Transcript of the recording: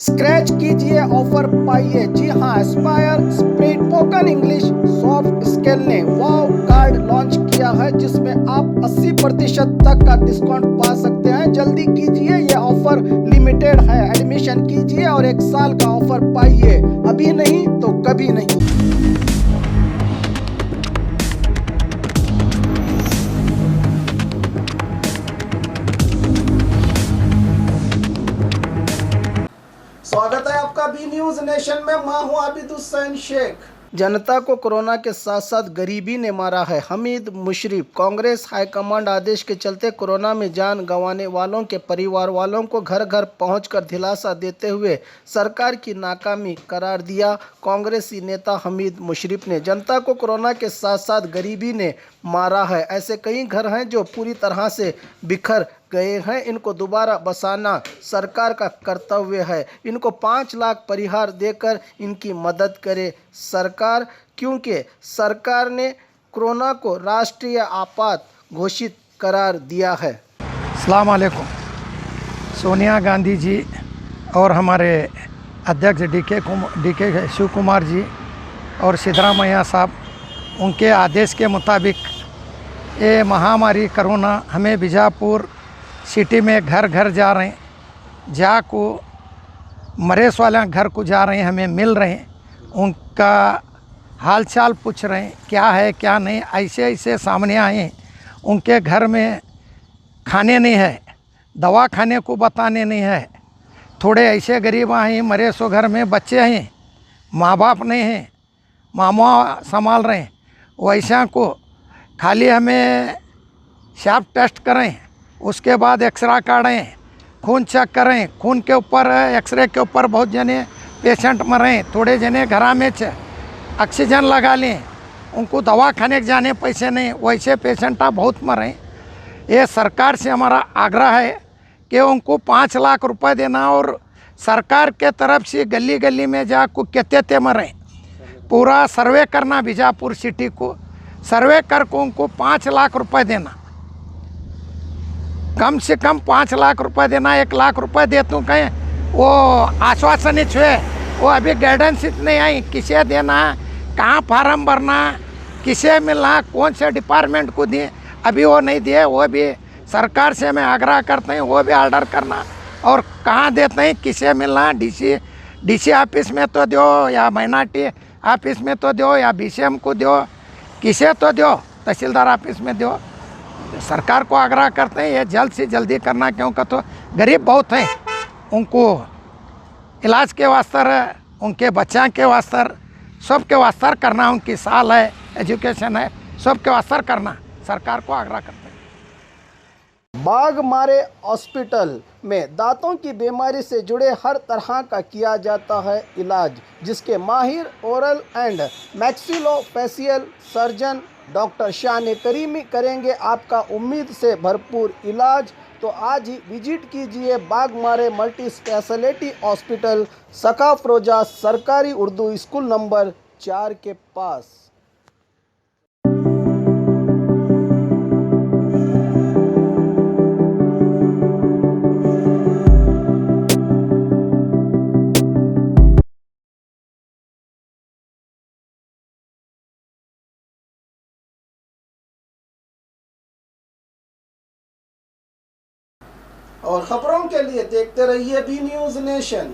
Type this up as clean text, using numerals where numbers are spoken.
Scratch कीजिए, offer पाइए। जी हाँ, Aspire spoken English soft skill ने वाव कार्ड लॉन्च किया है, जिसमें आप 80% तक का डिस्काउंट पा सकते हैं। जल्दी कीजिए, ये ऑफर लिमिटेड है। एडमिशन कीजिए और 1 साल का ऑफर पाइए। अभी नहीं तो कभी नहीं। स्वागत है आपका बी न्यूज नेशन में। मैं हूं आबिद हुसैन शेख। जनता को कोरोना के साथ साथ गरीबी ने मारा है। हमीद मुशर्रफ कांग्रेस हाईकमांड आदेश के चलते कोरोना में जान गंवाने वालों के परिवार वालों को घर घर पहुंचकर दिलासा देते हुए सरकार की नाकामी करार दिया। कांग्रेसी नेता हमीद मुशर्रफ ने जनता को कोरोना के साथ साथ गरीबी ने मारा है। ऐसे कई घर हैं जो पूरी तरह से बिखर गए हैं। इनको दोबारा बसाना सरकार का कर्तव्य है। इनको 5 लाख परिहार देकर इनकी मदद करे सरकार, क्योंकि सरकार ने कोरोना को राष्ट्रीय आपात घोषित करार दिया है। अस्सलाम वालेकुम। सोनिया गांधी जी और हमारे अध्यक्ष डी के शिव कुमार जी और सिद्धरामैया साहब, उनके आदेश के मुताबिक ये महामारी कोरोना हमें बीजापुर सिटी में घर घर जा रहे हैं, जा को मरेस वाले घर को जा रहे हैं, हमें मिल रहे हैं, उनका हाल चाल पूछ रहे हैं क्या है क्या नहीं। ऐसे ऐसे सामने आए हैं, उनके घर में खाने नहीं है, दवा खाने को बताने नहीं है। थोड़े ऐसे गरीब हैं, मरे सो घर में बच्चे हैं, माँ बाप नहीं हैं, मामा संभाल रहे हैं। वैसा को खाली हमें स्वाब टेस्ट करें, उसके बाद एक्सरा काढ़ें, खून चेक करें, खून के ऊपर एक्सरे के ऊपर बहुत जने पेशेंट मरें, थोड़े जने घरा में ऑक्सीजन लगा लें, उनको दवा खाने के जाने पैसे नहीं, वैसे पेशेंट बहुत मरें। ये सरकार से हमारा आग्रह है कि उनको 5 लाख रुपए देना और सरकार के तरफ से गली गली में जाकर कहते मरें, पूरा सर्वे करना, बीजापुर सिटी को सर्वे करके उनको 5 लाख रुपए देना, कम से कम 5 लाख रुपए देना। 1 लाख रुपए देते हूँ कहें वो आश्वासन ही छुए, वो अभी गाइडेंस नहीं आई, किसे देना, कहाँ फार्म भरना, किसे मिलना, कौन से डिपार्टमेंट को दिए, अभी वो नहीं दिए। वो भी सरकार से मैं आग्रह करते हैं, वो भी ऑर्डर करना और कहाँ देते हैं, किसे मिलना, डीसी ऑफिस में तो दो या माइनॉरिटी ऑफिस में तो दो या बीसीएम को दो, किसे तो दो, तहसीलदार ऑफिस में दो। सरकार को आग्रह करते हैं ये जल्द से जल्दी करना, क्योंकि तो गरीब बहुत हैं, उनको इलाज के वास्ते, उनके बच्चा के वास्ते, सबके वास्ते करना, उनकी साल है, एजुकेशन है, सबके वास्ते करना, सरकार को आग्रह करते हैं। बाघमारे हॉस्पिटल में दांतों की बीमारी से जुड़े हर तरह का किया जाता है इलाज, जिसके माहिर oral and maxillofacial surgeon doctor शान करीमी करेंगे आपका उम्मीद से भरपूर इलाज। तो आज ही विजिट कीजिए बाघमारे मल्टी स्पेशलिटी हॉस्पिटल, सकाफरोजा सरकारी उर्दू स्कूल नंबर 4 के पास। और खबरों के लिए देखते रहिए बी न्यूज नेशन।